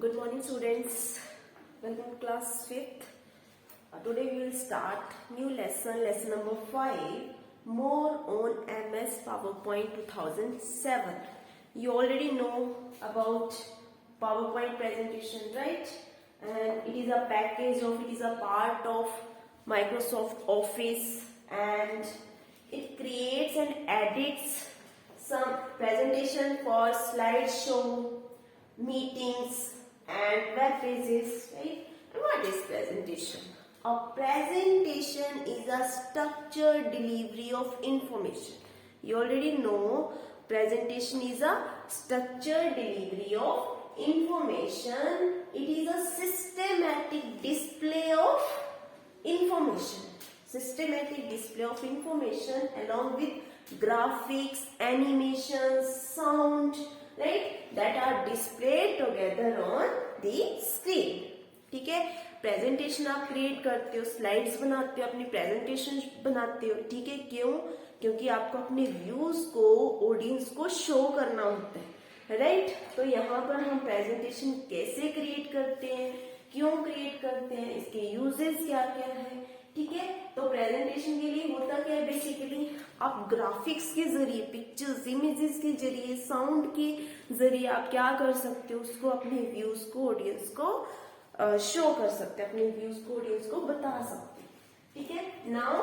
Good morning, students. Welcome to class 5th. Today we will start new lesson, lesson number 5, more on MS PowerPoint 2007. You already know about PowerPoint presentation, right? And it is a package of, it is a part of Microsoft Office, and it creates and edits some presentation for slideshow, meetings and web pages, right? And what is presentation? A presentation is a structured delivery of information. You already know presentation is a structured delivery of information. It is a systematic display of information. Systematic display of information along with graphics, animations, sound, right, that are displayed together on the screen. ठीक है, presentation आप create करते हो, slides बनाते हो, अपनी presentation बनाते हो. ठीक है, क्यों? क्योंकि आपको अपने व्यूज को ऑडियंस को शो करना होता है, राइट? तो यहाँ पर हम प्रेजेंटेशन कैसे क्रिएट करते हैं, क्यों क्रिएट करते हैं, इसके यूजेस क्या क्या है. ठीक है, तो प्रेजेंटेशन के लिए होता क्या है, बेसिकली आप ग्राफिक्स के जरिए, पिक्चर्स, इमेजेस के जरिए, साउंड के जरिए आप क्या कर सकते हो, उसको अपने व्यूज को, ऑडियंस को शो कर सकते हैं, अपने व्यूज को ऑडियंस को बता सकते हैं. ठीक है, now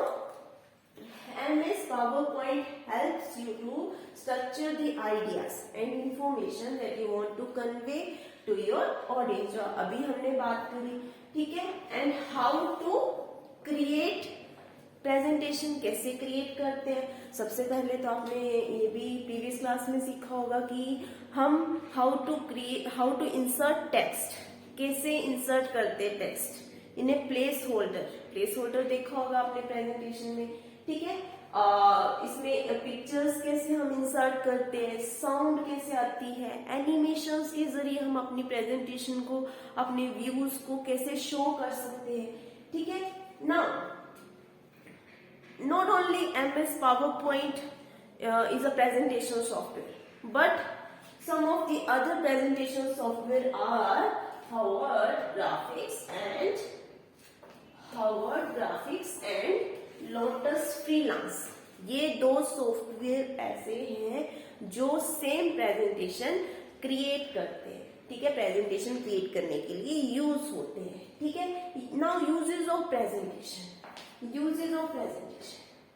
MS PowerPoint helps you to structure the ideas and information that you want to convey to your audience. जो अभी हमने बात करी, ठीक है, and how to create presentation, कैसे क्रिएट करते हैं. सबसे पहले तो आपने ये भी प्रीवियस क्लास में सीखा होगा कि हम हाउ टू इंसर्ट टेक्स्ट, कैसे इंसर्ट करते हैं text in a place holder देखा होगा आपने प्रेजेंटेशन में. ठीक है, इसमें पिक्चर्स कैसे हम इंसर्ट करते हैं, साउंड कैसे आती है, एनिमेशंस के जरिए हम अपनी प्रेजेंटेशन को, अपने व्यूज को कैसे शो कर सकते हैं. ठीक है, now not only MS PowerPoint is a presentation software, but some of the other presentation software are Howard Graphics and Lotus Freelance. ये दो सॉफ्टवेयर ऐसे हैं जो सेम प्रेजेंटेशन क्रिएट करते हैं. ठीक है, प्रेजेंटेशन क्रिएट करने के लिए यूज होते हैं. ठीक है, now uses of presentation.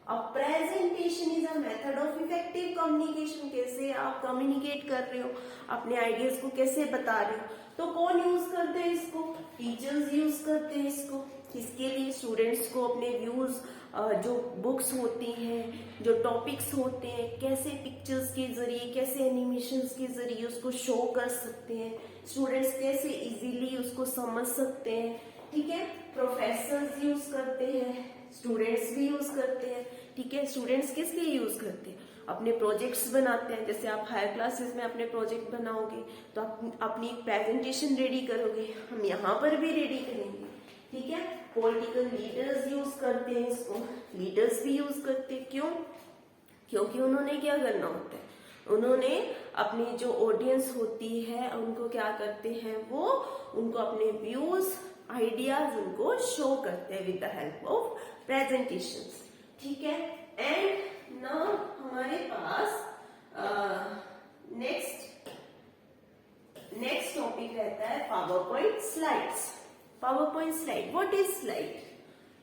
A presentation is a method of effective communication. कैसे आप कम्युनिकेट कर रहे हो, अपने आइडियाज को कैसे बता रहे हो. तो कौन यूज करते हैं इसको? टीचर्स यूज करते हैं इसको. किसके लिए? स्टूडेंट्स को अपने व्यूज, जो बुक्स होती हैं, जो टॉपिक्स होते हैं, कैसे पिक्चर्स के जरिए, कैसे एनिमेशंस के जरिए उसको शो कर सकते हैं, स्टूडेंट्स कैसे इजीली उसको समझ सकते हैं. ठीक है, प्रोफेसर्स यूज करते हैं, स्टूडेंट्स भी यूज करते हैं. ठीक है, स्टूडेंट्स किस लिए यूज करते हैं? अपने प्रोजेक्ट्स बनाते हैं. जैसे आप हायर क्लासेस में अपने प्रोजेक्ट बनाओगे तो आप अपनी प्रेजेंटेशन रेडी करोगे, हम यहाँ पर भी रेडी करेंगे. ठीक है, पॉलिटिकल लीडर्स यूज करते हैं इसको, लीडर्स भी यूज करते हैं. क्यों? क्योंकि उन्होंने क्या करना होता है, उन्होंने अपनी जो ऑडियंस होती है उनको क्या करते हैं, वो उनको अपने व्यूज, आइडियाज उनको शो करते हैं with the help of presentations. ठीक है, एंड नाउ हमारे पास नेक्स्ट टॉपिक रहता है PowerPoint slides. PowerPoint slide, what is slide?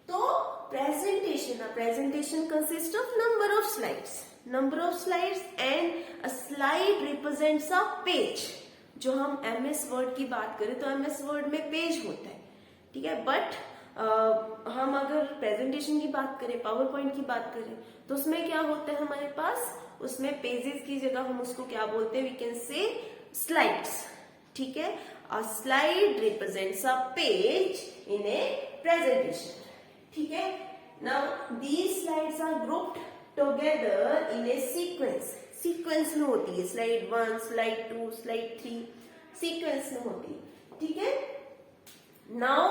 तो presentation consists of number of slides and a slide represents a page. जो हम MS Word की बात करें तो MS Word में पेज होता है. ठीक है, बट हम अगर प्रेजेंटेशन की बात करें, पावर पॉइंट की बात करें, तो उसमें क्या होता है हमारे पास, उसमें पेजेस की जगह हम उसको क्या बोलते हैं, वी कैन से स्लाइड्स. ठीक है, a slide represents a page in a presentation. ठीक है, now these slides are grouped together in a sequence में होती है. स्लाइड 1, स्लाइड 2, स्लाइड 3 सीक्वेंस में होती है. ठीक है, now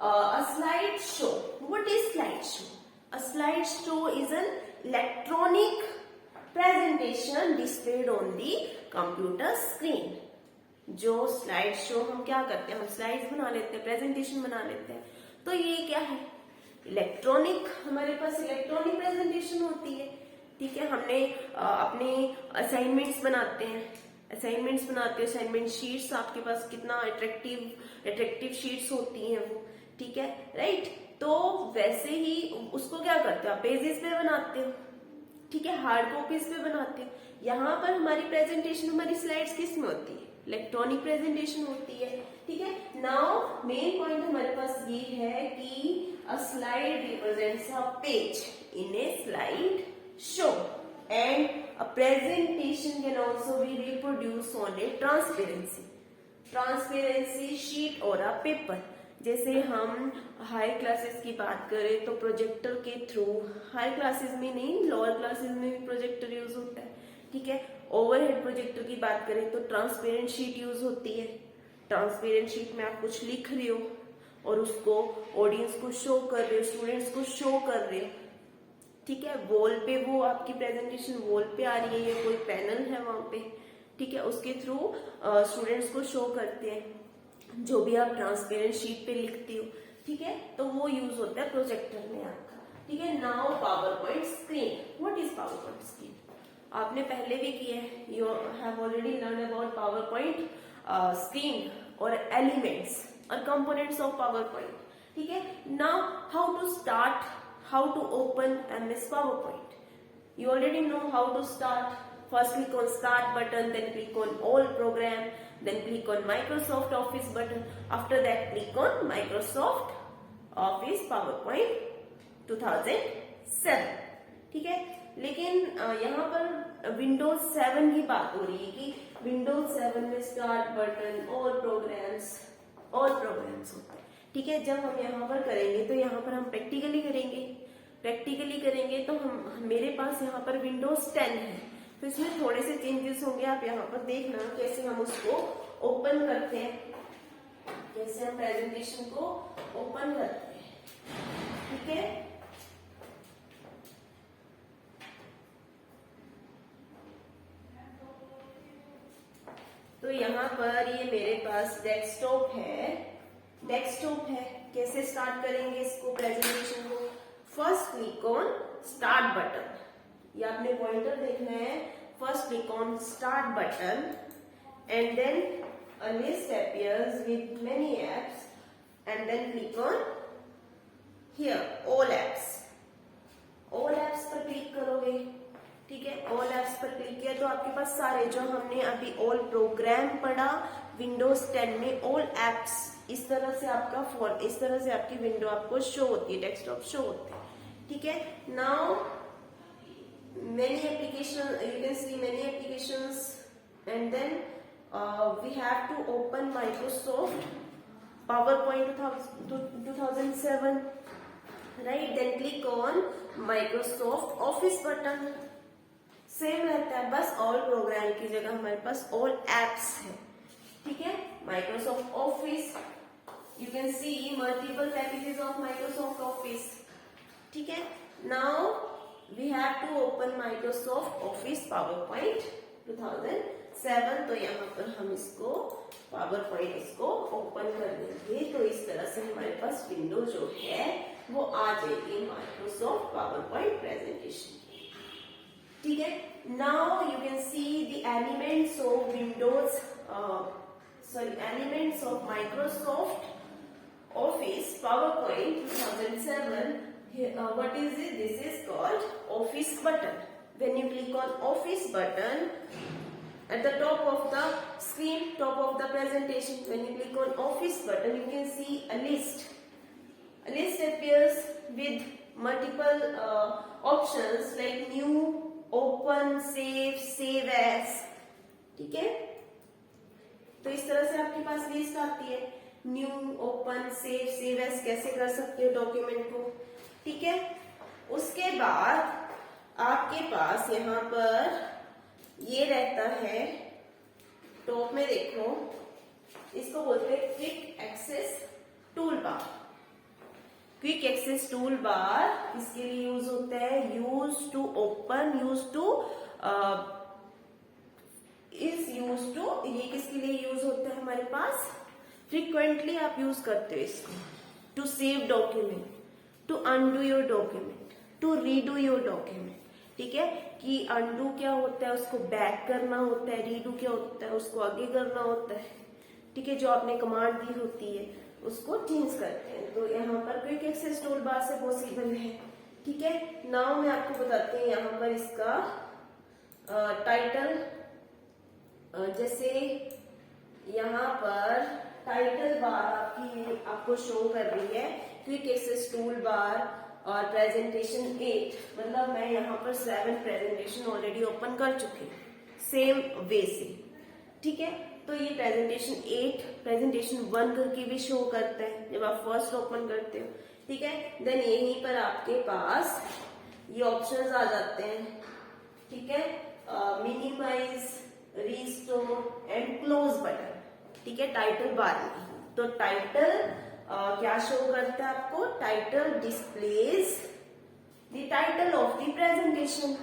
a slideshow. What is slideshow? A slideshow is an electronic presentation displayed on the computer screen. जो स्लाइड शो हम क्या करते हैं, हम स्लाइड्स बना लेते हैं, प्रेजेंटेशन बना लेते हैं। तो ये क्या है, इलेक्ट्रॉनिक, हमारे पास इलेक्ट्रॉनिक प्रेजेंटेशन होती है। ठीक है, हमने अपने असाइनमेंट्स बनाते हैं, असाइनमेंट शीट्स, आपके पास कितना अट्रैक्टिव शीट्स होती हैं वो। ठीक है, राइट। तो वैसे ही उसको क्या करते हो आप, पेजेस पे बनाते हो। ठीक है, हार्ड कॉपीज पे बनाते हो। यहाँ पर हमारी प्रेजेंटेशन, हमारी स्लाइड्स किस में होती है, इलेक्ट्रॉनिक प्रेजेंटेशन होती है। ठीक है, नाउ मेन पॉइंट हमारे पास ये है कि अ slide represents a page in A slide show and a presentation can also be reproduce on A transparency sheet और अ पेपर। जैसे हम हाई क्लासेस की बात करें तो प्रोजेक्टर के थ्रू, हाई क्लासेस में नहीं, लोअर क्लासेस में भी प्रोजेक्टर यूज होता है। ठीक है, ओवरहेड प्रोजेक्टर की बात करें तो ट्रांसपेरेंट शीट यूज होती है। ट्रांसपेरेंट शीट में आप कुछ लिख रहे हो और उसको ऑडियंस को शो कर रहे हो, स्टूडेंट्स को शो कर रहे हो। ठीक है, वॉल पे वो आपकी प्रेजेंटेशन वॉल पे आ रही है या कोई पैनल है वहां पे। ठीक है, उसके थ्रू स्टूडेंट्स को शो करते हैं जो भी आप ट्रांसपेरेंट शीट पे लिखती हो। ठीक है, तो वो यूज होता है प्रोजेक्टर में आपका। ठीक है, now PowerPoint screen. What is PowerPoint screen, आपने पहले भी किया है, you have already learn about PowerPoint screen और एलिमेंट्स और कंपोनेंट्स ऑफ पावर पॉइंट। ठीक है, now how to start, how to open MS PowerPoint, you already know how to start. First click on start button, then click on all program, then click on Microsoft Office button. After that click on Microsoft Office PowerPoint 2007. ठीक है, लेकिन यहाँ पर Windows 7 की बात हो रही है कि Windows 7 में स्टार्ट बटन, ऑल प्रोग्राम्स होते हैं। ठीक है, जब हम यहाँ पर करेंगे तो यहाँ पर हम प्रैक्टिकली करेंगे तो हम, मेरे पास यहाँ पर Windows 10 है, तो इसमें थोड़े से चेंजेस होंगे। आप यहाँ पर देखना कैसे हम उसको ओपन करते हैं, कैसे हम प्रेजेंटेशन को ओपन करते हैं। ठीक है, तो यहाँ पर ये मेरे पास डेस्कटॉप है। कैसे स्टार्ट करेंगे इसको, प्रेजेंटेशन को, first click on start button, ये आपने पॉइंटर देखना है। First click on start button and then a list appears with many apps and then click on here all apps पर क्लिक करोगे। ठीक है, ऑल एप्स पर क्लिक किया तो आपके पास सारे जो हमने अभी ऑल प्रोग्राम पढ़ा विंडोज 10 में, ऑल एप्स, इस तरह से आपकी विंडो आपको शो होती है, डेस्कटॉप शो होती है। ठीक है, now many application, you can see many applications and then we have to open Microsoft PowerPoint 2007, right? Then click on Microsoft Office button, same रहता है, बस ऑल प्रोग्राम की जगह हमारे पास ऑल एप्स है। ठीक है, Microsoft Office, you can see multiple packages of Microsoft Office. ठीक है, now we have to open Microsoft Office PowerPoint 2007। तो यहाँ पर हम इसको पावरपॉइंट इसको ओपन कर देंगे, तो इस तरह से हमारे पास विंडो जो है वो आ जाएगी माइक्रोसॉफ्ट पावरपॉइंट प्रेजेंटेशन। ठीक है, now you can see the elements of Windows, elements of Microsoft Office PowerPoint 2007. What is it? This is called Office button. When you click on Office button at the top of the screen, top of the presentation, when you click on Office button, you can see a list. A list appears with multiple options like new, open, save as. ठीक है, तो इस तरह से आपके पास list आती है, new, open, save as कैसे कर सकते हो डॉक्यूमेंट को। ठीक है, उसके बाद आपके पास यहाँ पर ये रहता है, टॉप में देखो, इसको बोलते हैं quick access tool bar. Quick access tool bar किसके लिए यूज होता है, यूज टू ओपन, ये किसके लिए यूज होता है हमारे पास? फ्रीक्वेंटली आप यूज करते हो इसको to save document, to undo your document, to redo your document. ठीक है, कि अनडू क्या होता है, उसको बैक करना होता है, रीडू क्या होता है, उसको आगे करना होता है। ठीक है, जो आपने कमांड दी होती है उसको चेंज करते हैं। तो यहाँ पर क्विक एक्सेस टूल बार से पॉसिबल है। ठीक है, नाउ मैं आपको बताती हूँ यहाँ पर इसका टाइटल। जैसे यहाँ पर टाइटल बार आपको शो कर रही है क्विक एक्सेस टूल बार और प्रेजेंटेशन 8, मतलब मैं यहाँ पर 7 प्रेजेंटेशन ऑलरेडी ओपन कर चुकी हूँ सेम वे से। ठीक है, तो ये प्रेजेंटेशन 8 प्रेजेंटेशन 1 करके भी शो करता है जब आप फर्स्ट ओपन करते हो। ठीक है, देन यहीं पर आपके पास ये ऑप्शंस आ जाते हैं। ठीक है, minimize, restore and close button. ठीक है, टाइटल बार में तो टाइटल क्या शो करता है आपको? Title displays the title of the presentation.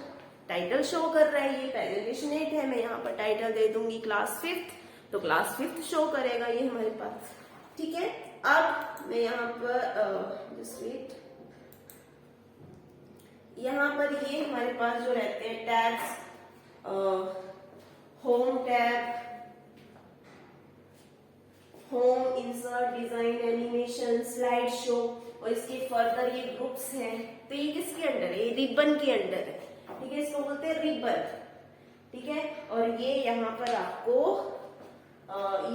Title show कर रहा है, ये प्रेजेंटेशन 8 है, मैं यहाँ पर टाइटल दे दूंगी क्लास 5th, तो क्लास 5th शो करेगा ये हमारे पास। ठीक है, अब मैं यहाँ पर जस्ट वेट, यहाँ पर ये हमारे पास जो रहते हैं tabs, home tab, home, insert, design, animation, slide show, और इसके फर्दर ये ग्रुप्स हैं। तो ये किसके अंडर है? ये रिबन के अंडर है। ठीक है, इसको बोलते हैं रिबन। ठीक है, और ये यहाँ पर आपको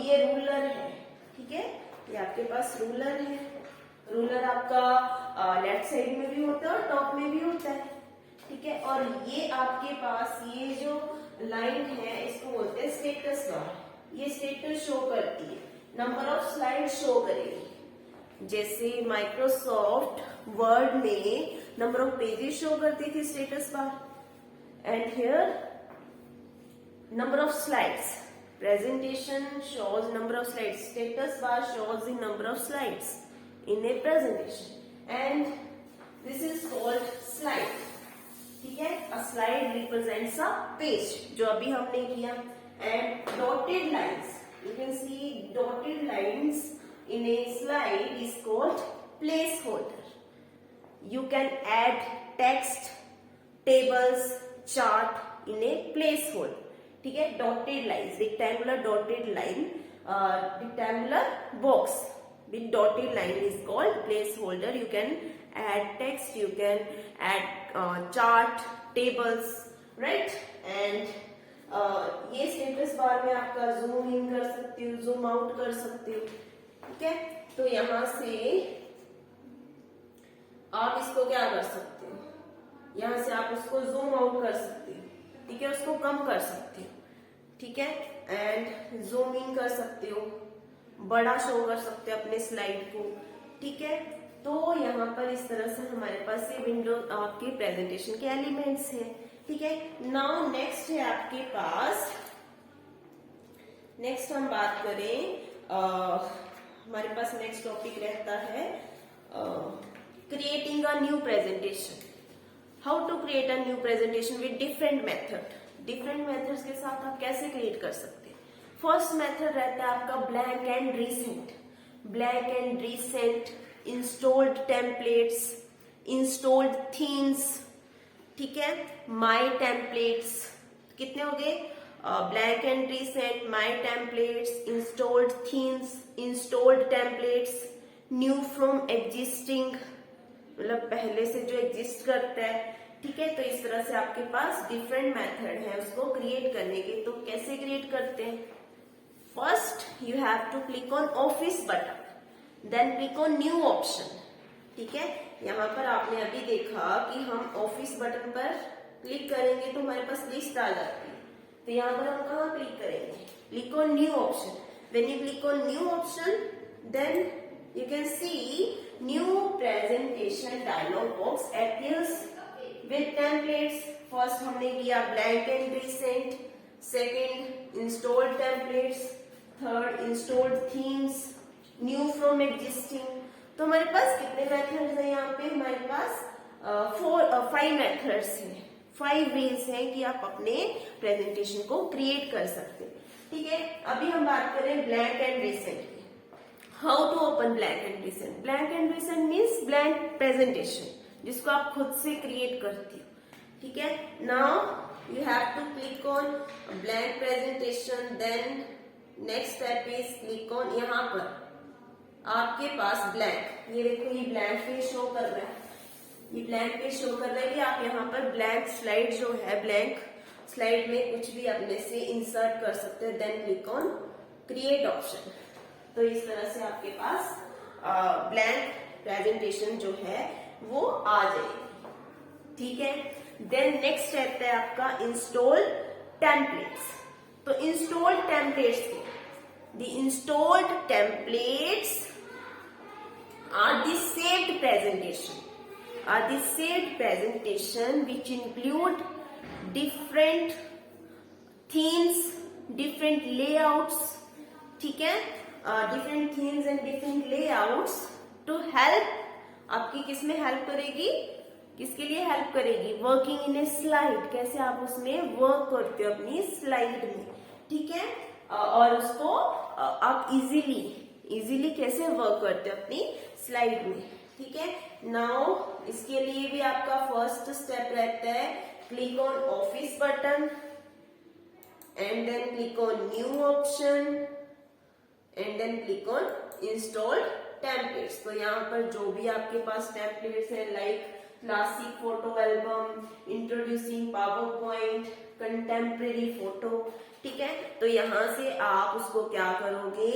ये रूलर है। ठीक है, ये आपके पास रूलर है। रूलर आपका लेफ्ट साइड में भी होता है और टॉप में भी होता है। ठीक है, और ये आपके पास ये जो लाइन है इसको बोलते हैं स्टेटस बार। ये स्टेटस शो करती है, नंबर ऑफ स्लाइड शो करेगी। जैसे माइक्रोसॉफ्ट वर्ड में नंबर ऑफ पेजेस शो करती थी status bar, and here number of slides. Presentation shows number of slides. Status bar shows the number of slides in a presentation, and this is called slide. ठीक है, a slide represents a page, जो अभी हमने किया, and dotted lines. You can see dotted lines in a slide is called placeholder. You can add text, tables, chart in a placeholder. ठीक है, dotted lines, rectangular dotted line, rectangular box with dotted line is called placeholder. You can add text, you can add chart, tables, right. And ये status bar में आपका zoom in कर सकती हो, zoom out कर सकते हो. ठीक है, तो यहां से आप इसको क्या कर सकते हो, यहां से आप उसको जूम आउट कर सकते हो. ठीक है, उसको कम कर सकते हो. ठीक है, एंड जूम इन कर सकते हो, बड़ा शो कर सकते हो अपने स्लाइड को. ठीक है, तो यहाँ पर इस तरह से हमारे पास ये विंडो आपके प्रेजेंटेशन के एलिमेंट्स हैं. ठीक है, नाउ नेक्स्ट है आपके पास, नेक्स्ट हम बात करें, हमारे पास नेक्स्ट टॉपिक रहता है creating a new presentation. How to create a new presentation with different method. Different methods के साथ आप कैसे क्रिएट कर सकते हैं. फर्स्ट मेथड रहता है आपका blank and recent. Blank and recent, installed templates, installed themes. ठीक है, माई टेम्पलेट्स. कितने हो गए? Blank and recent, my templates, installed themes, installed templates, new from existing, मतलब पहले से जो एग्जिस्ट करता है. ठीक है, तो इस तरह से आपके पास डिफरेंट मेथड है उसको क्रिएट करने के. तो कैसे क्रिएट करते हैं? First you have to click on office button, then click on new option. ठीक है, यहाँ पर आपने अभी देखा कि हम ऑफिस बटन पर क्लिक करेंगे तो हमारे पास लिस्ट आ जाती है. तो यहाँ पर हम कहाँ क्लिक करेंगे? Click on new option. When you click on new option, then you can see new presentation dialog box appears with templates. First हमने किया blank and recent, second installed templates, third installed themes, new from existing. तो हमारे पास कितने methods हैं यहाँ पे? हमारे पास 5 methods हैं, 5 वेज हैं कि आप अपने प्रेजेंटेशन को क्रिएट कर सकते हैं. ठीक है, अभी हम बात करें ब्लैंक एंड रिसेंट की। How to open blank and recent? Blank and recent means blank presentation, जिसको आप खुद से क्रिएट करती हो, ठीक है। Now you have to click on blank presentation, then next step is click on, यहाँ पर आपके पास ब्लैंक, ये देखो ये ब्लैंक पे शो कर रहा है, ये ब्लैंक पे शो कर रहा है कि आप यहाँ पर ब्लैंक स्लाइड जो है, ब्लैंक स्लाइड में कुछ भी अपने से इंसर्ट कर सकते हैं। Then click on create option, तो इस तरह से आपके पास ब्लैंक प्रेजेंटेशन जो है वो आ जाएगी, ठीक है। देन नेक्स्ट स्टेप है आपका इंस्टॉल टेम्पलेट्स। तो install templates, the installed templates are the saved presentation which include different themes, different layouts, ठीक है, different themes and different layouts to help, आपकी किस में हेल्प करेगी, किसके लिए हेल्प करेगी? वर्किंग इन ए स्लाइड, कैसे आप उसमें वर्क करते हो अपनी स्लाइड में, ठीक है, और उसको आप इजीली कैसे वर्क करते हो अपनी स्लाइड में, ठीक है। नाउ इसके लिए भी आपका फर्स्ट स्टेप रहता है click on office button and then click on new option and then click on installed templates. तो यहाँ पर जो भी आपके पास टेम्पलेट्स है, like classic photo album, introducing PowerPoint, contemporary photo, ठीक है, तो यहाँ से आप उसको क्या करोगे,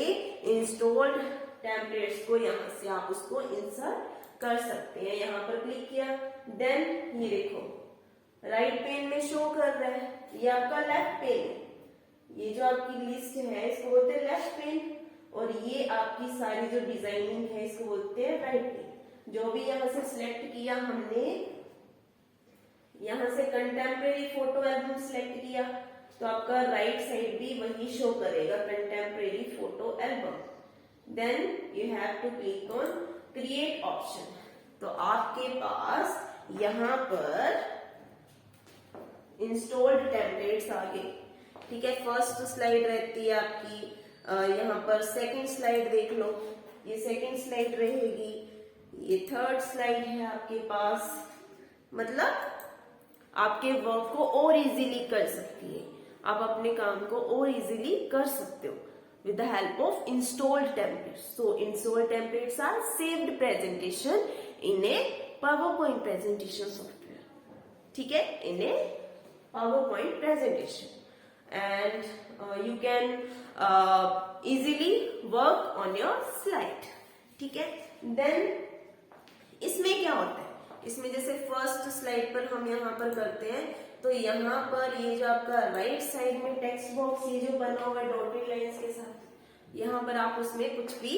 इंस्टॉल्ड टेम्पलेट्स को यहाँ से आप उसको इंसर्ट कर सकते हैं। यहाँ पर क्लिक किया, देन ये देखो राइट पेन में शो कर रहा है, ये आपका लेफ्ट पेन, ये जो आपकी लिस्ट है इसको बोलते हैं लेफ्ट पेन, और ये आपकी सारी जो डिजाइनिंग है इसको बोलते हैं राइट पेन। जो भी यहाँ से सिलेक्ट किया हमने, यहाँ से कंटेम्प्रेरी फोटो एल्बम सिलेक्ट किया, तो आपका राइट साइड भी वही शो करेगा, contemporary photo album. Then you have to click on create option, तो आपके पास यहाँ पर इंस्टॉल्ड टेम्पलेट्स आ गए, ठीक है। फर्स्ट स्लाइड रहती है आपकी, यहाँ पर सेकंड स्लाइड देख लो, ये सेकंड स्लाइड रहेगी, ये थर्ड स्लाइड है आपके पास, मतलब आपके वर्क को और इजीली कर सकती है, आप अपने काम को और इजीली कर सकते हो with the help of installed templates. So installed templates are saved presentation in a PowerPoint presentation software, ठीक है, in a PowerPoint presentation, and you can easily work on your slide, ठीक है। Then इसमें क्या होता है, इसमें जैसे फर्स्ट स्लाइड पर हम यहाँ पर करते हैं, तो यहाँ पर ये जो आपका राइट साइड में टेक्स्ट बॉक्स ये जो बना हुआ है डॉटेड लाइंस के साथ, यहाँ पर आप उसमें कुछ भी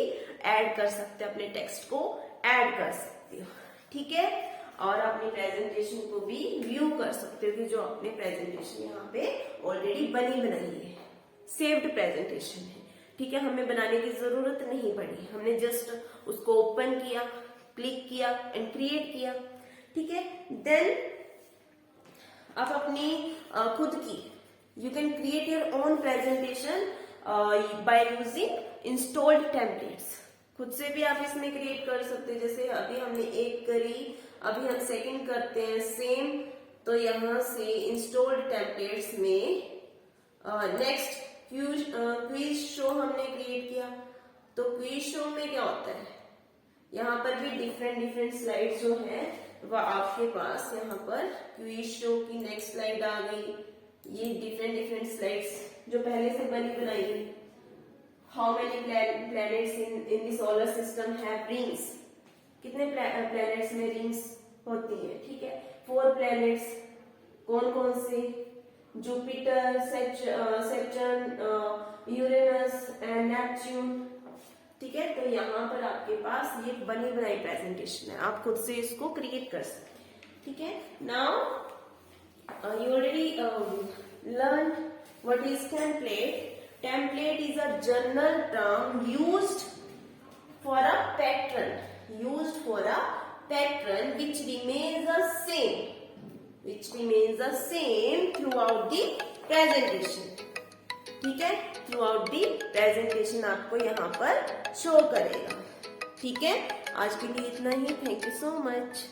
ऐड कर सकते हो, अपने टेक्स्ट को ऐड कर सकते हो, ठीक है, और अपनी प्रेजेंटेशन को भी व्यू कर सकते हो कि जो अपने प्रेजेंटेशन यहाँ पे ऑलरेडी बनी बनाई है, सेव्ड प्रेजेंटेशन है, ठीक है, हमें बनाने की जरूरत नहीं पड़ी, हमने जस्ट उसको ओपन किया, क्लिक किया एंड क्रिएट किया, ठीक है। देन आप अपनी खुद की, you can create your own presentation by using installed templates, खुद से भी आप इसमें क्रिएट कर सकते हैं। जैसे अभी हमने एक करी, अभी हम सेकंड करते हैं सेम, तो यहाँ से इंस्टॉल्ड टेम्पलेट्स में नेक्स्ट क्विज शो हमने क्रिएट किया, तो क्विज शो में क्या होता है, यहाँ पर भी डिफरेंट स्लाइड्स जो है वह आपके पास, यहाँ पर क्विज शो की नेक्स्ट स्लाइड आ गई, ये डिफरेंट स्लाइड्स जो पहले से बनी बनाई गई। How many planets in the solar system have rings, कितने प्लैनेट्स में रिंग्स होती है, ठीक है, 4 प्लैनेट्स, कौन कौन से, Jupiter, Saturn, Uranus and Neptune, ठीक है। तो यहाँ पर आपके पास ये बनी बनाई प्रेजेंटेशन है, आप खुद से इसको क्रिएट कर सकते हैं, ठीक है। Now you already learn what is template. Template is a general term used for a pattern, which remains the same throughout the presentation. ठीक है, थ्रू आउट दी प्रेजेंटेशन आपको यहाँ पर शो करेगा। ठीक है, आज के लिए इतना ही। Thank you so much.